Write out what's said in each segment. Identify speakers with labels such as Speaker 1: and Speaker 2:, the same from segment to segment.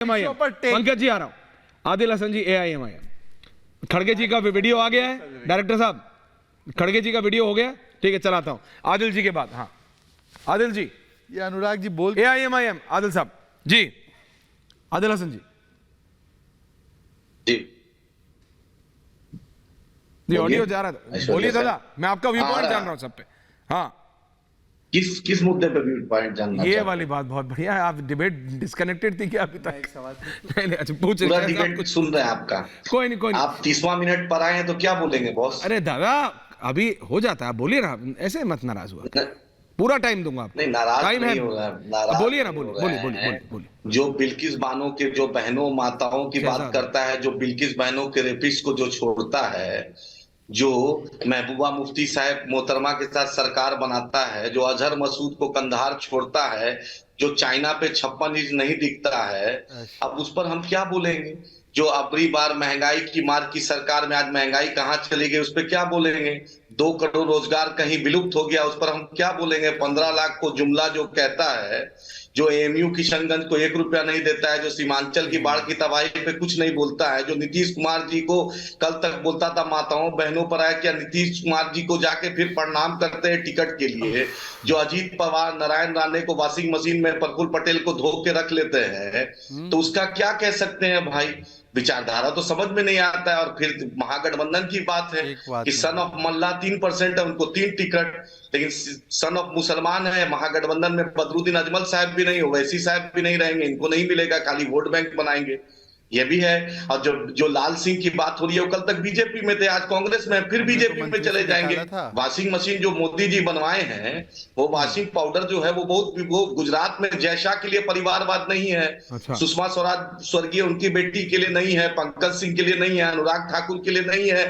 Speaker 1: पंकज जी आ रहा हूं, आदिल हसन जी AIMIM, खड़गे जी का वीडियो आ गया है डायरेक्टर साहब, खड़गे जी का वीडियो हो गया, ठीक है चलाता हूं आदिल जी के बाद। हाँ आदिल जी,
Speaker 2: ये अनुराग जी बोल
Speaker 1: AIMIM आदिल साहब जी, आदिल हसन जी जी ऑडियो जा रहा था, बोलिए दादा, मैं आपका व्यू पॉइंट जान रहा हूं सब पे। हाँ
Speaker 3: किस मुद्दे पे व्यू पॉइंट जानना
Speaker 1: ये वाली बात बहुत बढ़िया है, आप डिबेट डिस्कनेक्टेड थी क्या अभी तक? नहीं अच्छा पूछ
Speaker 3: पूरा
Speaker 1: रहे
Speaker 3: डिबेट सुन रहे हैं आपका।
Speaker 1: कोई नहीं
Speaker 3: आप 30वां मिनट पर आए हैं तो क्या बोलेंगे बॉस?
Speaker 1: अरे दादा अभी हो जाता है, बोलिए ना, ऐसे मत नाराज हुआ, पूरा टाइम दूंगा आपको।
Speaker 3: नहीं नाराज
Speaker 1: टाइम
Speaker 3: नहीं
Speaker 1: है,
Speaker 3: हो रहा, नाराज
Speaker 1: बोलिए ना,
Speaker 3: नहीं हो
Speaker 1: बोलिए
Speaker 3: रहे
Speaker 1: बोलिए
Speaker 3: हैं।
Speaker 1: बोलिए।
Speaker 3: जो बिल्किस बानो के जो बहनों माताओं की बात करता है, जो बिल्किस बहनों के रेपिस्ट को जो छोड़ता है, जो महबूबा मुफ्ती साहब मोहतरमा के साथ सरकार बनाता है, जो अजहर मसूद को कंधार छोड़ता है, जो चाइना पे 56 इंच नहीं दिखता है, अब उस पर हम क्या बोलेंगे? जो अबरी बार महंगाई की मार की सरकार में आज महंगाई कहां चली गई उस पर क्या बोलेंगे? 2 करोड़ रोजगार कहीं विलुप्त हो गया उस पर हम क्या बोलेंगे? 15 लाख को जुमला जो कहता है, जो AMU किशनगंज को 1 रुपया नहीं देता है, जो सीमांचल की बाढ़ की तबाही पे कुछ नहीं बोलता है, जो नीतीश कुमार जी को कल तक बोलता था माताओं बहनों पर आया, क्या नीतीश कुमार जी को जाके फिर प्रणाम करते हैं टिकट के लिए, जो अजीत पवार नारायण राणे को वॉशिंग मशीन में प्रफुल्ल पटेल को धो के रख लेते हैं, तो उसका क्या कह सकते हैं भाई? विचारधारा तो समझ में नहीं आता है। और फिर महागठबंधन की बात है कि सन ऑफ मल्ला 3% है, उनको 3 टिकट, लेकिन सन ऑफ मुसलमान है, महागठबंधन में बदरुद्दीन अजमल साहब भी नहीं, ओवैसी साहब भी नहीं रहेंगे, इनको नहीं मिलेगा, खाली वोट बैंक बनाएंगे, ये भी है। और जो लाल सिंह की बात हो रही है, वो कल तक बीजेपी में थे, आज कांग्रेस में, फिर बीजेपी में चले जाएंगे। वॉशिंग मशीन जो मोदी जी बनवाए हैं, वो वॉशिंग पाउडर जो है वो गुजरात में जयशाह के लिए परिवारवाद नहीं है, सुषमा स्वराज स्वर्गीय उनकी बेटी के लिए नहीं है, पंकज सिंह के लिए नहीं है, अनुराग ठाकुर के लिए नहीं है,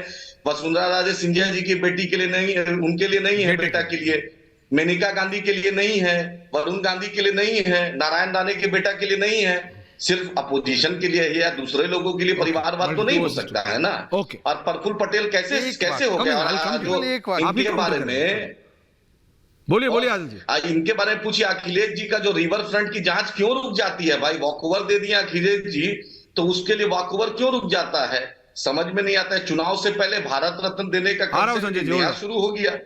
Speaker 3: वसुंधरा राजे सिंधिया जी की बेटी के लिए नहीं है, उनके लिए नहीं है, बेटा के लिए, मेनका गांधी के लिए नहीं है, वरुण गांधी के लिए नहीं है, नारायण राणे के बेटा के लिए नहीं है, सिर्फ अपोजिशन के लिए या दूसरे लोगों के लिए परिवारवाद तो नहीं हो सकता है ना। और प्रफुल्ल पटेल कैसे हो गया? जो इनके बारे में
Speaker 1: बोलिए आदिल जी,
Speaker 3: आज इनके बारे में पूछिए, अखिलेश जी का जो रिवर फ्रंट की जांच क्यों रुक जाती है भाई? वॉकओवर दे दिया अखिलेश जी, तो उसके लिए वॉकओवर क्यों रुक जाता है? समझ में नहीं आता है। चुनाव से पहले भारत रत्न देने का शुरू हो गया,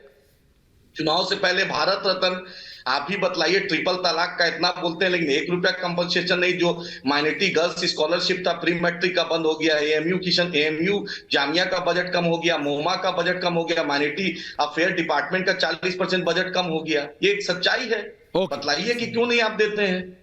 Speaker 3: चुनाव से पहले भारत रत्न। आप ही बतलाइए, ट्रिपल तलाक का इतना बोलते हैं लेकिन 1 रुपया कंपनसेशन नहीं। जो माइनॉरिटी गर्ल्स स्कॉलरशिप था प्री मैट्रिक का बंद हो गया, AMU जामिया का बजट कम हो गया, मोमा का बजट कम हो गया, माइनॉरिटी अफेयर डिपार्टमेंट का 40% बजट कम हो गया। ये एक सच्चाई है, बतलाइए कि क्यों नहीं आप देते हैं?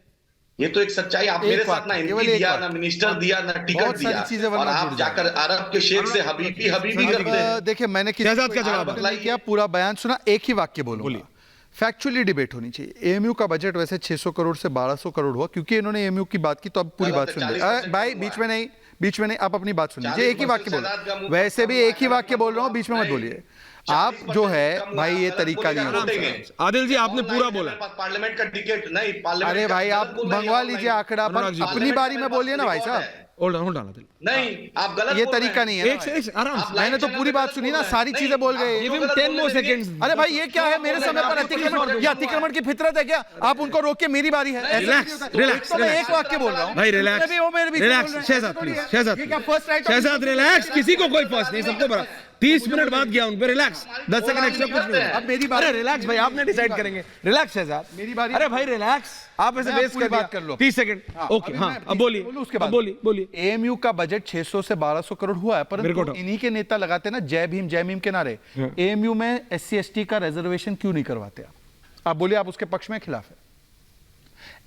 Speaker 3: ये तो एक सच्चाई। आप मेरे साथ ना MP दिया, ना मिनिस्टर दिया, ना टिकट दिया, और आप जाकर अरब के शेख से हबीबी करते हैं।
Speaker 2: देखिए मैंने किसी का जवाब किया, पूरा बयान सुना, एक ही वाक्य बोलूंगा। फैक्चुअली डिबेट होनी चाहिए। AMU का बजट वैसे 600 करोड़ से 1200 करोड़ हुआ, क्योंकि इन्होंने AMU की बात की, तो अब पूरी बात सुन लीजिए भाई, बीच में नहीं, आप अपनी बात सुन लीजिए। एक ही वाक्य बोलो, वैसे भी एक ही वाक्य बोल रहा हूँ, बीच में मत बोलिए आप। जो है भाई ये तरीका नहीं होता।
Speaker 1: आदिल जी आपने पूरा बोला,
Speaker 3: पार्लियामेंट का टिकट नहीं,
Speaker 2: अरे भाई आप मंगवा लीजिए आंकड़ा, अपनी बारी में बोलिए ना भाई साहब।
Speaker 3: नहीं आप गलत,
Speaker 2: ये तरीका नहीं है। मैंने तो पूरी बात सुनी ना, सारी चीजें बोल गए। अरे भाई ये क्या है, मेरे समय पर अतिक्रमण की फितरत है क्या? आप उनको रोक के मेरी बारी है, तो मैं एक वाक्य बोल रहा हूँ।
Speaker 1: भाई relax Shahzad, please Shahzad relax, किसी को कोई फर्स्ट नहीं, सबको बड़ा 30 मिनट बाद गया उन पे, रिलैक्स, 10 सेकंड एक्स्ट्रा कुछ नहीं।
Speaker 2: अब मेरी बारी,
Speaker 1: रिलैक्स भाई, आपने डिसाइड करेंगे। रिलैक्स शहजाद,
Speaker 2: मेरी बारी।
Speaker 1: अरे भाई रिलैक्स, आप ऐसे बेस कर बात कर लो, 30 सेकंड। ओके हाँ अब बोलिए, उसके बाद बोलिए।
Speaker 2: AMU का बजट 600 से 1200 करोड़ हुआ है, परंतु इन्हीं के नेता लगाते ना जय भीम के नारे। AMU में SC/ST का रिजर्वेशन क्यों नहीं करवाते आप बोलिए, आप उसके पक्ष में खिलाफ है?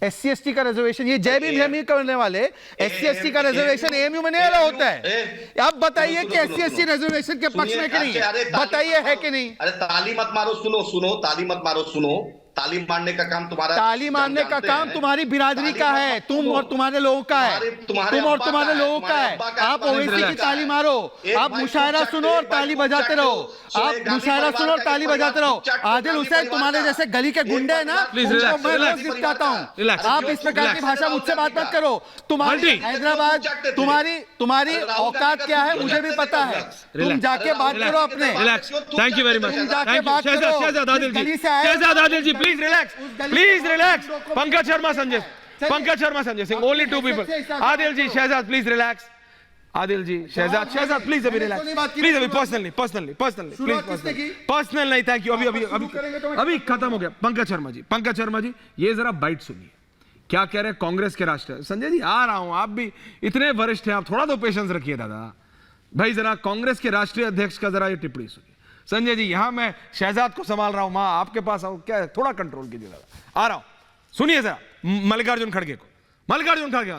Speaker 2: SC/ST का रिजर्वेशन, ये जय भीम करने वाले SC/ST का रिजर्वेशन AMU में नहीं आ रहा होता है। आप बताइए कि SC/ST रिजर्वेशन के पक्ष में कि नहीं, बताइए है कि नहीं?
Speaker 3: अरे ताली मत मारो, सुनो, ताली मत मारो, सुनो। ताली मारने का काम तुम्हारा,
Speaker 2: ताली मारने का काम तुम्हारी बिरादरी का है, तुम और तुम्हारे लोगों का है, तुम और तुम्हारे लोगों का है। आप ओवैसी की ताली मारो, आप मुशायरा सुनो और ताली बजाते रहो, आप मुशायरा सुनो और ताली बजाते रहो। आदिल हुसैन तुम्हारे जैसे गली के गुंडे हैं ना, उनको मैं रोज दिखाता हूँ। आप इस प्रकार की भाषा मुझसे बात मत करो। तुम्हारी हैदराबाद, तुम्हारी औकात क्या है मुझे भी पता है, तुम जाके बात करो अपने।
Speaker 1: थैंक यू वेरी मच,
Speaker 2: जाके बात करो।
Speaker 1: Shahzad Adil ji please relax, Pankaj Sharma Sanjay Pankaj Sharma, Sanjay Singh, only 2 people. Adil ji, Shahzad please relax. Adil ji, Shahzad please अभी रिलैक्स, प्लीज अभी पर्सनली पर्सनल नहीं, थैंक यू। अभी खत्म हो गया। पंकज शर्मा जी ये जरा बाइट सुनिए क्या कह रहे हैं कांग्रेस के राष्ट्रीय। संजय जी आ रहा हूं, आप भी इतने वरिष्ठ हैं, आप थोड़ा तो पेशेंस रखिए दादा भाई। जरा कांग्रेस के राष्ट्रीय अध्यक्ष का जरा ये टिप्पणी सुनिए। संजय जी यहां मैं शहजाद को संभाल रहा हूं, मां आपके पास आऊं क्या, थोड़ा कंट्रोल कीजिए दादा, आ रहा हूं, सुनिए जरा मल्लिकार्जुन खड़गे को। मल्लिकार्जुन खड़गे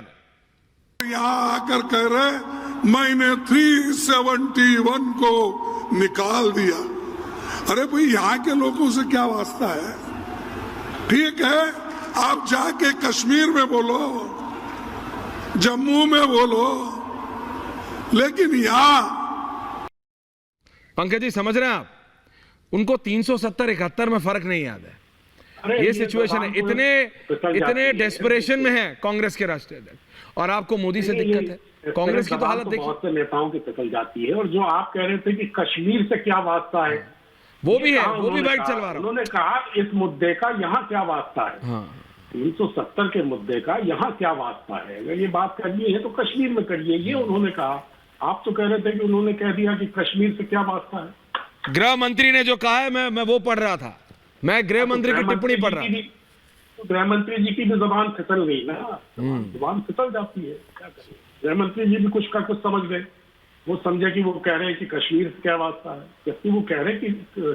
Speaker 4: यहाँ आकर कह रहे मैंने 371 को निकाल दिया। अरे भाई यहाँ के लोगों से क्या वास्ता है? ठीक है आप जाके कश्मीर में बोलो, जम्मू में बोलो, लेकिन यहाँ।
Speaker 1: पंकज जी समझ रहे हैं आप, उनको 370-71 में फर्क नहीं याद है। ये सिचुएशन है, इतने डेस्परेशन में है कांग्रेस के राष्ट्रीय अध्यक्ष, और आपको मोदी से दिक्कत है। कांग्रेस की तो हालत देखिए,
Speaker 5: बहुत से नेताओं की पिघल जाती है। और जो आप कह रहे थे कि कश्मीर से क्या वास्ता है,
Speaker 1: वो भी है, वो भी बाइट चलवा रहा हूं।
Speaker 5: उन्होंने कहा इस मुद्दे का यहाँ क्या वास्ता है।
Speaker 1: हाँ।
Speaker 5: 370 के मुद्दे का यहाँ क्या वास्ता है? अगर ये बात करनी है तो कश्मीर में करिए, ये उन्होंने कहा। आप तो कह रहे थे कि उन्होंने कह दिया कि कश्मीर से क्या वास्ता है।
Speaker 1: गृह मंत्री ने जो कहा है, मैं वो पढ़ रहा था, मैं गृह मंत्री की टिप्पणी पढ़ रहा था।
Speaker 5: गृह मंत्री जी की भी जबान फिसल गई ना, जबान फिसल जाती है, क्या करें। गृह मंत्री जी भी कुछ का कुछ समझ गए, वो समझे कि वो कह रहे हैं कि कश्मीर से क्या वास्ता है, जबकि वो कह रहे हैं कि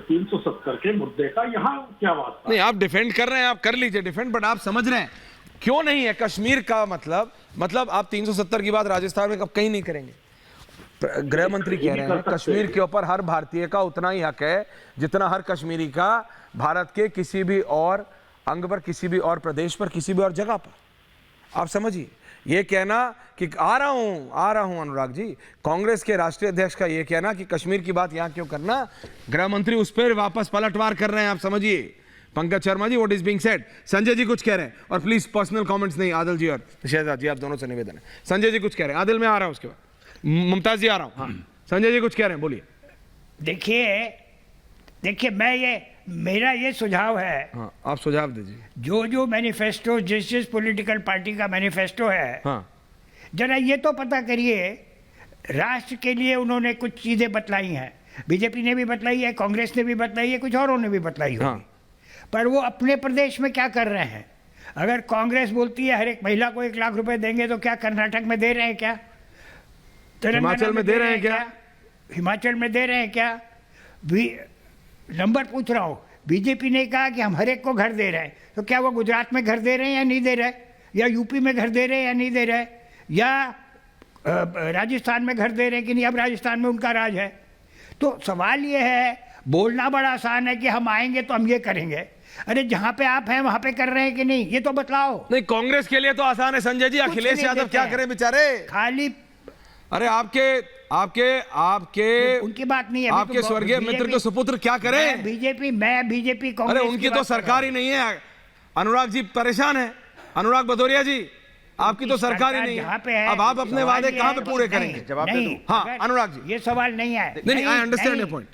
Speaker 5: 370 के मुद्दे का यहाँ क्या वास्ता।
Speaker 1: नहीं आप डिफेंड कर रहे हैं, आप कर लीजिए डिफेंड, बट आप समझ रहे हैं क्यों नहीं है कश्मीर का मतलब आप 370 की बात राजस्थान में कब कहीं नहीं करेंगे। गृह मंत्री कह रहे हैं कश्मीर के ऊपर हर भारतीय का उतना ही हक है जितना हर कश्मीरी का भारत के किसी भी और अंग पर, किसी भी और प्रदेश पर, किसी भी और जगह पर। आप समझिए, ये कहना कि आ रहा हूं अनुराग जी, कांग्रेस के राष्ट्रीय अध्यक्ष का ये कहना कि कश्मीर की बात यहां क्यों करना, गृह मंत्री उस पर वापस पलटवार कर रहे हैं। आप समझिए Pankaj Sharma ji, what is being said. Sanjay ji कुछ कह रहे हैं, और प्लीज पर्सनल कमेंट्स नहीं, आदिल जी और शहजाद जी आप दोनों से निवेदन है। संजय जी कुछ कह रहे हैं, आदिल में आ रहा हूं, उसके बाद मुमताज जी आ रहा हूं। हाँ संजय जी कुछ कह रहे हैं, बोलिए।
Speaker 6: देखिए मेरा ये सुझाव है।
Speaker 1: हाँ आप सुझाव दीजिए।
Speaker 6: जो मैनिफेस्टो, जिस पॉलिटिकल पार्टी का मैनिफेस्टो है,
Speaker 1: हाँ
Speaker 6: जरा ये तो पता करिए राष्ट्र के लिए उन्होंने कुछ चीज़ें बतलाई हैं। बीजेपी ने भी बतलाई है, कांग्रेस ने भी बतलाई है, कुछ औरों ने भी बतलाई होगी।
Speaker 1: हाँ।
Speaker 6: पर वो अपने प्रदेश में क्या कर रहे हैं? अगर कांग्रेस बोलती है हर एक महिला को 1 लाख रुपए देंगे, तो क्या कर्नाटक में दे रहे हैं क्या?
Speaker 1: हिमाचल में दे रहे हैं क्या?
Speaker 6: हिमाचल में दे रहे हैं क्या? नंबर पूछ रहा हूँ। बीजेपी ने कहा कि हम हर एक को घर दे रहे हैं, तो क्या वो गुजरात में घर दे रहे हैं या नहीं दे रहे, या यूपी में घर दे रहे हैं या नहीं दे रहे, या राजस्थान में घर दे रहे हैं कि नहीं? अब राजस्थान में उनका राज है। तो सवाल ये है, बोलना बड़ा आसान है कि हम आएंगे तो हम ये करेंगे। अरे जहाँ पे आप हैं वहाँ पे कर रहे हैं कि नहीं, ये तो बतलाओ।
Speaker 1: नहीं कांग्रेस के लिए तो आसान है संजय जी, अखिलेश यादव क्या करें बेचारे,
Speaker 6: खाली।
Speaker 1: अरे आपके
Speaker 6: उनकी बात नहीं है,
Speaker 1: आपके स्वर्गीय मित्र के सुपुत्र क्या करें?
Speaker 6: बीजेपी कांग्रेस।
Speaker 1: अरे उनकी तो सरकार ही नहीं है। अनुराग जी परेशान है, अनुराग भदौरिया जी आपकी तो सरकार ही नहीं है। अब आप अपने वादे कहां पे पूरे करेंगे?
Speaker 6: जवाब दे दो।
Speaker 1: हाँ अनुराग जी,
Speaker 6: ये सवाल नहीं है।
Speaker 1: नहीं आई अंडरस्टैंड योर पॉइंट।